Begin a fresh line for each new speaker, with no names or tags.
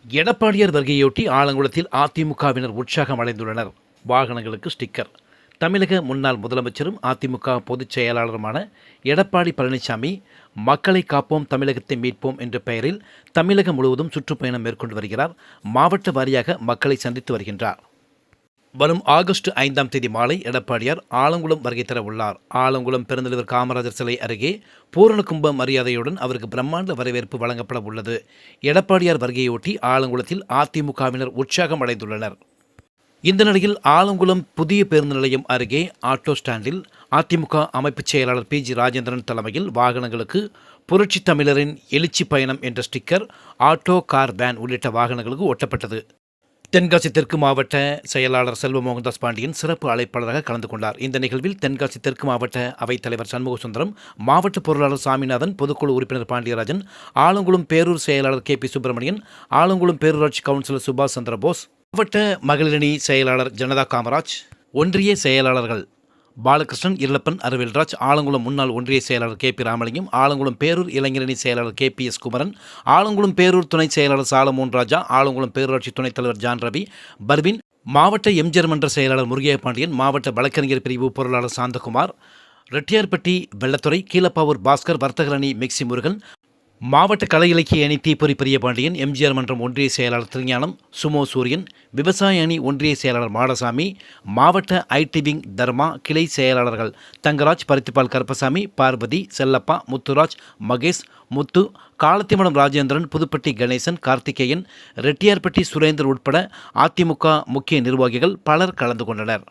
எடப்பாடியார் வருகையொட்டி ஆலங்குளத்தில் அதிமுகவினர் உற்சாகம் அடைந்துள்ளனர். வாகனங்களுக்கு ஸ்டிக்கர். தமிழக முன்னாள் முதலமைச்சரும் அதிமுக பொதுச் செயலாளருமான எடப்பாடி பழனிசாமி மக்களை காப்போம் தமிழகத்தை மீட்போம் என்ற பெயரில் தமிழகம் முழுவதும் சுற்றுப்பயணம் மேற்கொண்டு வருகிறார். மாவட்ட வாரியாக மக்களை சந்தித்து வருகின்றார். வரும் ஆகஸ்ட் 5ஆம் தேதி மாலை எடப்பாடியார் ஆலங்குளம் வருகை தர உள்ளார். ஆலங்குளம் பெருந்தலைவர் காமராஜர் சிலை அருகே பூரண கும்ப மரியாதையுடன் அவருக்கு பிரம்மாண்ட வரவேற்பு வழங்கப்பட உள்ளது. எடப்பாடியார் வருகையொட்டி ஆலங்குளத்தில் அதிமுகவினர் உற்சாகம் அடைந்துள்ளனர். இந்த நிலையில் ஆலங்குளம் புதிய பேருந்து நிலையம் அருகே ஆட்டோ ஸ்டாண்டில் அதிமுக அமைப்புச் செயலாளர் PG ராஜேந்திரன் தலைமையில் வாகனங்களுக்கு புரட்சி தமிழரின் எழுச்சி பயணம் என்ற ஸ்டிக்கர் ஆட்டோ, கார், வேன் உள்ளிட்ட வாகனங்களுக்கு ஒட்டப்பட்டது. தென்காசி தெற்கு மாவட்ட செயலாளர் செல்வ மோகன்தாஸ் பாண்டியன் சிறப்பு அழைப்பாளராக கலந்து கொண்டார். இந்த நிகழ்வில் தென்காசி தெற்கு மாவட்ட அவைத்தலைவர் சண்முகசுந்தரம், மாவட்ட பொருளாளர் சாமிநாதன், பொதுக்குழு உறுப்பினர் பாண்டியராஜன், ஆலங்குளம் பேரூர் செயலாளர் KP சுப்பிரமணியன், ஆலங்குளம் பேரூராட்சி கவுன்சிலர் சுபாஷ் சந்திரபோஸ், மாவட்ட மகளிரணி செயலாளர் ஜனதா காமராஜ், ஒன்றிய செயலாளர்கள் பாலகிருஷ்ணன், இருளப்பன், அரவில்ராஜ், ஆலங்குளம் முன்னாள் ஒன்றிய செயலாளர் KP ராமலிங்கம், ஆலங்குளம் பேரூர் இளைஞரணி செயலாளர் KPS குமரன், ஆலங்குளம் பேரூர் துணை செயலாளர் சாலமோன் ராஜா, ஆலங்குளம் பேரூராட்சி துணைத் தலைவர் ஜான் ரவி, பர்வின், மாவட்ட எம்ஜிஆர் மன்ற செயலாளர் முருகையா பாண்டியன், மாவட்ட வழக்கறிஞர் பிரிவு பொருளாளர் சாந்தகுமார், ரெட்டியார்பட்டி வெள்ளத்துறை, கீழப்பாவூர் பாஸ்கர், வர்த்தகரணி மிக்சி முருகன், மாவட்ட கலை இலக்கிய அணி தீப்பொறி பிரியபாண்டியன், எம்ஜிஆர் மன்றம் ஒன்றிய செயலாளர் திருஞானம், சுமோ சூரியன், விவசாய அணி ஒன்றிய செயலாளர் மாடசாமி, மாவட்ட IT விங் தர்மா, கிளை செயலாளர்கள் தங்கராஜ், பருத்திப்பால் கருப்பசாமி, பார்வதி, செல்லப்பா, முத்துராஜ், மகேஷ், முத்து, காலத்திமடம் ராஜேந்திரன், புதுப்பட்டி கணேசன், கார்த்திகேயன், ரெட்டியார்பட்டி சுரேந்தர் உட்பட அதிமுக முக்கிய நிர்வாகிகள் பலர் கலந்து கொண்டனர்.